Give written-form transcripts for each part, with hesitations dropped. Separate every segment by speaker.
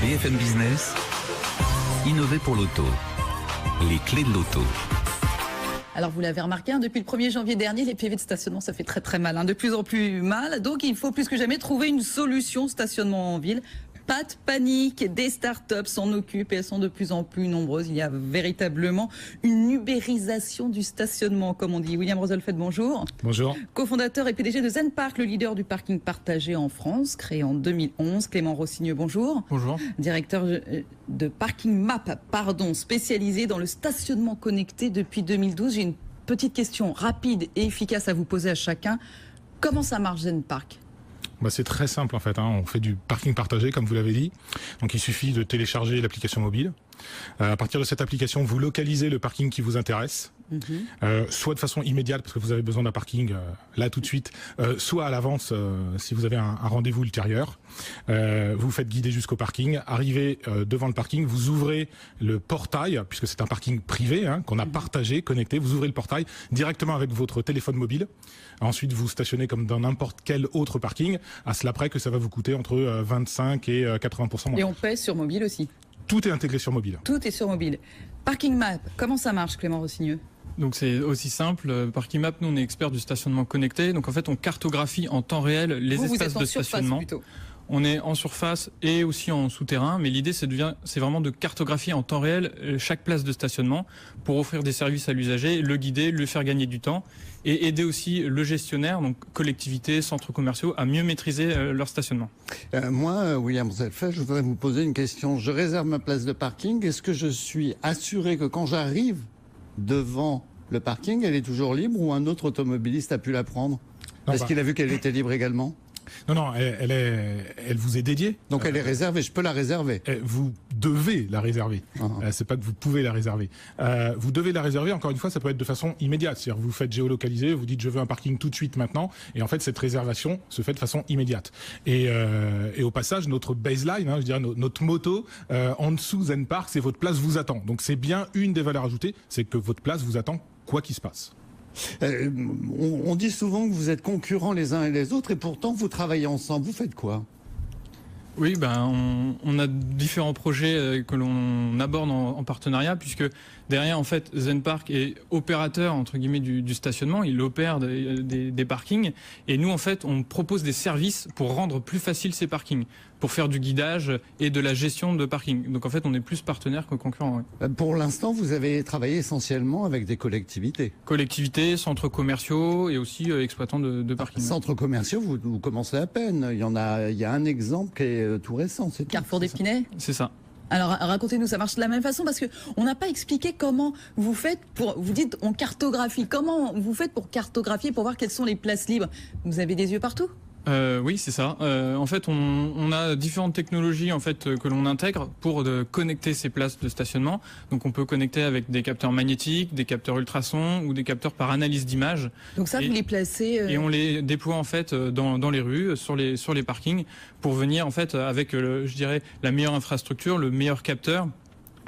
Speaker 1: BFM Business, innover pour l'auto. Les clés de l'auto.
Speaker 2: Alors vous l'avez remarqué, depuis le 1er janvier dernier, les PV de stationnement, ça fait très très mal, de plus en plus mal. Donc il faut plus que jamais trouver une solution stationnement en ville. Pas de panique, des startups s'en occupent et elles sont de plus en plus nombreuses. Il y a véritablement une ubérisation du stationnement, comme on dit. William Roselfeld, bonjour.
Speaker 3: Bonjour.
Speaker 2: Cofondateur et PDG de Zenpark, le leader du parking partagé en France, créé en 2011. Clément Rossigneux, bonjour.
Speaker 4: Bonjour.
Speaker 2: Directeur de Parking Map, spécialisé dans le stationnement connecté depuis 2012. J'ai une petite question rapide et efficace à vous poser à chacun. Comment ça marche Zenpark ?
Speaker 3: C'est très simple en fait, on fait du parking partagé comme vous l'avez dit, donc il suffit de télécharger l'application mobile. À partir de cette application, vous localisez le parking qui vous intéresse, soit de façon immédiate parce que vous avez besoin d'un parking là tout de suite, soit à l'avance si vous avez un rendez-vous ultérieur. Vous faites guider jusqu'au parking, arrivez devant le parking, vous ouvrez le portail, puisque c'est un parking privé qu'on a partagé, connecté, vous ouvrez le portail directement avec votre téléphone mobile. Ensuite, vous stationnez comme dans n'importe quel autre parking, à cela près que ça va vous coûter entre 25 et 80% moins.
Speaker 2: Et on paie sur mobile aussi.
Speaker 3: Tout est intégré sur mobile.
Speaker 2: Tout est sur mobile. Parking Map, comment ça marche, Clément Rossigneux ?
Speaker 4: Donc c'est aussi simple. Parking Map, nous on est experts du stationnement connecté. Donc en fait on cartographie en temps réel les espaces de stationnement. On est en surface et aussi en souterrain, mais l'idée c'est vraiment de cartographier en temps réel chaque place de stationnement pour offrir des services à l'usager, le guider, lui faire gagner du temps et aider aussi le gestionnaire, donc collectivités, centres commerciaux, à mieux maîtriser leur stationnement.
Speaker 5: Moi, William Roselfeld, je voudrais vous poser une question. Je réserve ma place de parking. Est-ce que je suis assuré que quand j'arrive devant le parking, elle est toujours libre ou un autre automobiliste a pu la prendre? Est-ce qu'il a vu qu'elle était libre également?
Speaker 3: Non, elle vous est dédiée.
Speaker 5: Donc elle est réservée, je peux la réserver.
Speaker 3: Vous devez la réserver. C'est pas que vous pouvez la réserver. Vous devez la réserver, encore une fois, ça peut être de façon immédiate. C'est-à-dire vous faites géolocaliser, vous dites je veux un parking tout de suite maintenant, et en fait cette réservation se fait de façon immédiate. Et au passage, notre baseline, je dirais notre motto, en dessous Zenpark, c'est votre place vous attend. Donc c'est bien une des valeurs ajoutées, c'est que votre place vous attend quoi qu'il se passe.
Speaker 5: On dit souvent que vous êtes concurrents les uns et les autres et pourtant vous travaillez ensemble. Vous faites quoi?
Speaker 4: Oui, on a différents projets que l'on aborde en partenariat, puisque derrière, en fait, Zenpark est opérateur, entre guillemets, du stationnement. Il opère des parkings. Et nous, en fait, on propose des services pour rendre plus facile ces parkings, pour faire du guidage et de la gestion de parking. Donc, en fait, on est plus partenaire que concurrent. Oui.
Speaker 5: Pour l'instant, vous avez travaillé essentiellement avec des collectivités.
Speaker 4: Collectivités, centres commerciaux et aussi exploitants de parking.
Speaker 5: Centres commerciaux, vous commencez à peine. Il y a un exemple qui est tout récent. C'est
Speaker 2: Carrefour d'Épinay ?
Speaker 4: C'est ça.
Speaker 2: Alors racontez-nous, ça marche de la même façon parce que on n'a pas expliqué comment vous faites vous dites on cartographie. Comment vous faites pour cartographier, pour voir quelles sont les places libres? Vous avez des yeux partout?
Speaker 4: Oui, c'est ça. En fait, on a différentes technologies en fait que l'on intègre pour connecter ces places de stationnement. Donc, on peut connecter avec des capteurs magnétiques, des capteurs ultrasons ou des capteurs par analyse d'image.
Speaker 2: Donc ça, vous les placez
Speaker 4: et on les déploie en fait dans les rues, sur les parkings, pour venir en fait avec, je dirais, la meilleure infrastructure, le meilleur capteur,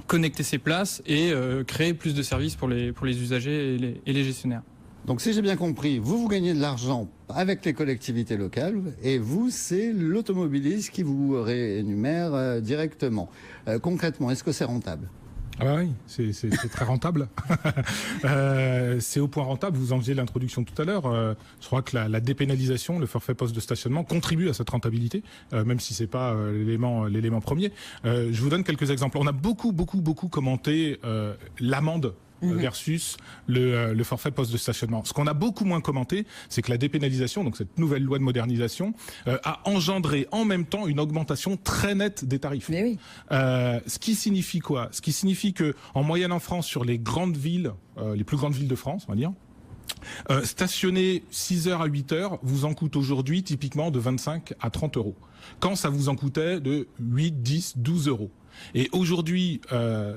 Speaker 4: connecter ces places et créer plus de services pour les usagers et les gestionnaires.
Speaker 5: Donc si j'ai bien compris, vous gagnez de l'argent avec les collectivités locales et vous, c'est l'automobiliste qui vous rémunère directement. Concrètement, est-ce que c'est rentable ?
Speaker 3: Oui, c'est très rentable. C'est au point rentable, vous en faisiez l'introduction tout à l'heure. Je crois que la dépénalisation, le forfait poste de stationnement contribue à cette rentabilité, même si c'est pas l'élément premier. Je vous donne quelques exemples. On a beaucoup commenté l'amende versus le forfait poste de stationnement. Ce qu'on a beaucoup moins commenté, c'est que la dépénalisation, donc cette nouvelle loi de modernisation, a engendré en même temps une augmentation très nette des tarifs.
Speaker 2: Mais oui.
Speaker 3: Ce qui signifie quoi? Ce qui signifie que en moyenne en France, sur les grandes villes, les plus grandes villes de France, on va dire, stationner 6 heures à 8 heures vous en coûte aujourd'hui typiquement de 25 à 30 euros. Quand ça vous en coûtait de 8, 10, 12 euros. Et aujourd'hui,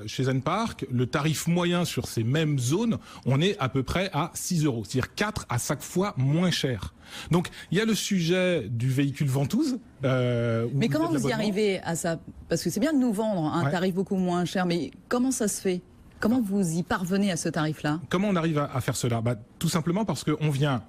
Speaker 3: chez Zenpark, le tarif moyen sur ces mêmes zones, on est à peu près à 6 euros. C'est-à-dire 4 à 5 fois moins cher. Donc, il y a le sujet du véhicule ventouse.
Speaker 2: Mais comment vous y arrivez à ça? Parce que c'est bien de nous vendre un tarif beaucoup moins cher, mais comment ça se fait? Comment vous y parvenez à ce tarif-là?
Speaker 3: Comment on arrive à faire cela? Tout simplement parce qu'on vient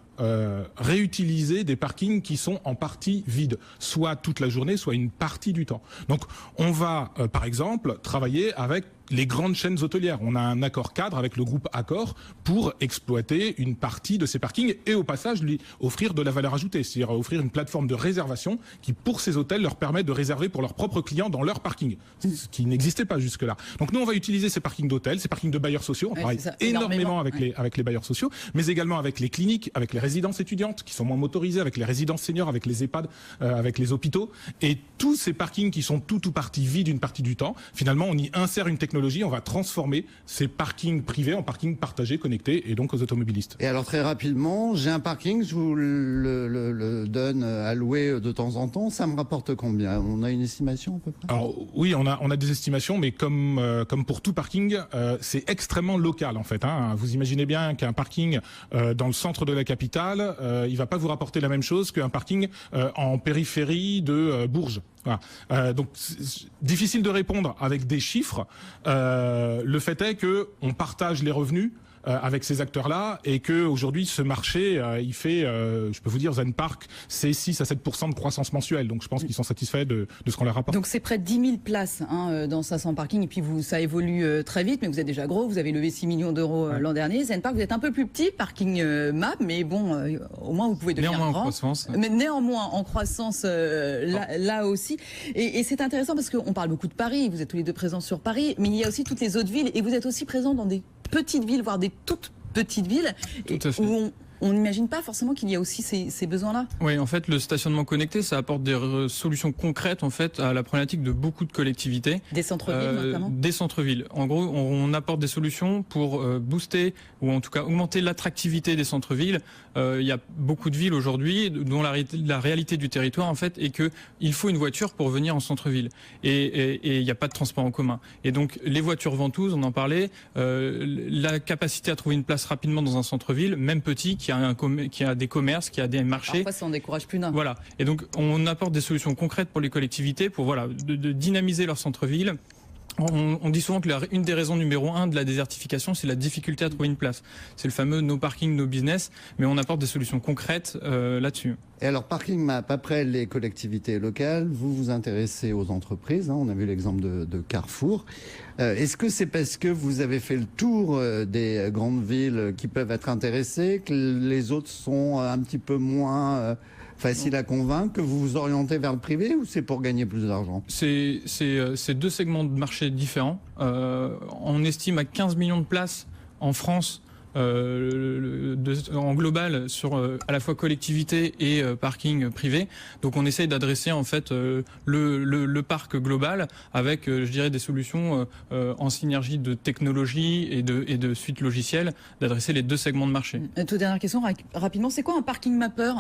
Speaker 3: réutiliser des parkings qui sont en partie vides, soit toute la journée, soit une partie du temps. Donc on va par exemple travailler avec les grandes chaînes hôtelières. On a un accord cadre avec le groupe Accor pour exploiter une partie de ces parkings et au passage lui offrir de la valeur ajoutée, c'est-à-dire offrir une plateforme de réservation qui pour ces hôtels leur permet de réserver pour leurs propres clients dans leur parking, ce qui n'existait pas jusque-là. Donc nous on va utiliser ces parkings d'hôtels, ces parkings de bailleurs sociaux, on travaille énormément avec les bailleurs sociaux, mais également avec les cliniques, avec les résidences étudiantes qui sont moins motorisées, avec les résidences seniors, avec les EHPAD, avec les hôpitaux, et tous ces parkings qui sont tout ou partie vides une partie du temps, finalement on y insère une technologie, on va transformer ces parkings privés en parkings partagés, connectés et donc aux automobilistes.
Speaker 5: Et alors très rapidement, j'ai un parking, je vous le donne à louer de temps en temps, ça me rapporte combien? On a une estimation à peu près?
Speaker 3: Alors oui, on a des estimations, mais comme pour tout parking, c'est extrêmement local en fait. Vous imaginez bien qu'un parking dans le centre de la capitale, il va pas vous rapporter la même chose qu'un parking en périphérie de Bourges. Voilà. Donc difficile de répondre avec des chiffres. Le fait est que on partage les revenus avec ces acteurs-là et que aujourd'hui ce marché il fait, je peux vous dire, Zen Park, c'est 6 à 7% de croissance mensuelle. Donc je pense qu'ils sont satisfaits de ce qu'on leur rapporte.
Speaker 2: Donc c'est près de 10 000 places dans 500 parkings et puis ça évolue très vite, mais vous êtes déjà gros, vous avez levé 6 millions d'euros l'an dernier. Zen Park, vous êtes un peu plus petit, parking map, mais bon, au moins vous pouvez devenir
Speaker 4: néanmoins
Speaker 2: grand.
Speaker 4: En croissance.
Speaker 2: Mais néanmoins en croissance là aussi. Et c'est intéressant parce qu'on parle beaucoup de Paris, vous êtes tous les deux présents sur Paris, mais il y a aussi toutes les autres villes et vous êtes aussi présents dans des petites villes, voire des toutes petites villes, où on n'imagine pas forcément qu'il y a aussi ces besoins-là.
Speaker 4: Oui, en fait, le stationnement connecté, ça apporte des solutions concrètes en fait à la problématique de beaucoup de collectivités.
Speaker 2: Des centres-villes notamment.
Speaker 4: Des centres-villes. En gros, on apporte des solutions pour booster ou en tout cas augmenter l'attractivité des centres-villes. Il y a beaucoup de villes aujourd'hui dont la réalité du territoire en fait est que il faut une voiture pour venir en centre-ville et il n'y a pas de transport en commun. Et donc les voitures ventouses, on en parlait, la capacité à trouver une place rapidement dans un centre-ville, même petit, qui a des commerces, qui a des marchés.
Speaker 2: Parfois, ça en décourage plus d'un.
Speaker 4: Voilà. Et donc, on apporte des solutions concrètes pour les collectivités pour de dynamiser leur centre-ville. On dit souvent que une des raisons numéro 1 de la désertification, c'est la difficulté à trouver une place. C'est le fameux no parking, no business, mais on apporte des solutions concrètes là-dessus.
Speaker 5: Et alors, Parking Map, après les collectivités locales, vous vous intéressez aux entreprises. On a vu l'exemple de Carrefour. Est-ce que c'est parce que vous avez fait le tour des grandes villes qui peuvent être intéressées, que les autres sont un petit peu moins facile à convaincre, que vous vous orientez vers le privé, ou c'est pour gagner plus d'argent?
Speaker 4: C'est deux segments de marché différents. On estime à 15 millions de places en France en global sur à la fois collectivité et parking privé. Donc on essaye d'adresser en fait le parc global avec je dirais des solutions en synergie de technologie et de suite logicielle, d'adresser les deux segments de marché.
Speaker 2: Toute dernière question rapidement, c'est quoi un parking mapper?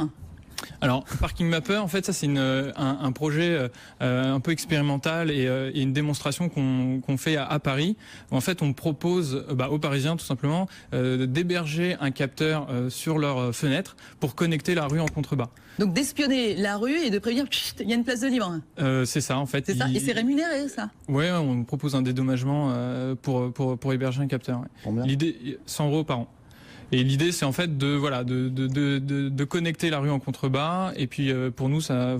Speaker 4: Alors, Parking Mapper, en fait, ça c'est un projet un peu expérimental et une démonstration qu'on fait à Paris. En fait, on propose aux Parisiens tout simplement d'héberger un capteur sur leur fenêtre pour connecter la rue en contrebas.
Speaker 2: Donc d'espionner la rue et de prévenir il y a une place de libre.
Speaker 4: C'est ça en fait.
Speaker 2: C'est ça. Et c'est rémunéré ça?
Speaker 4: Ouais, on propose un dédommagement pour héberger un capteur. Ouais.
Speaker 5: Combien?
Speaker 4: L'idée 100 € par an. Et l'idée, c'est en fait de connecter la rue en contrebas. Et puis pour nous, ça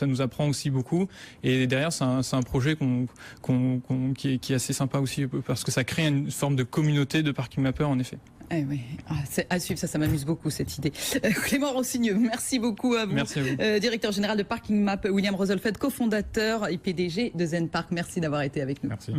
Speaker 4: nous apprend aussi beaucoup. Et derrière, c'est un projet qui est assez sympa aussi parce que ça crée une forme de communauté de parking mapper en effet.
Speaker 2: Eh oui, c'est à suivre, ça m'amuse beaucoup cette idée. Clément Rossigneux, merci beaucoup à vous.
Speaker 4: Merci à vous.
Speaker 2: Directeur général de Parking Map, William Roselfeld, cofondateur et PDG de Zen Park. Merci d'avoir été avec nous.
Speaker 3: Merci.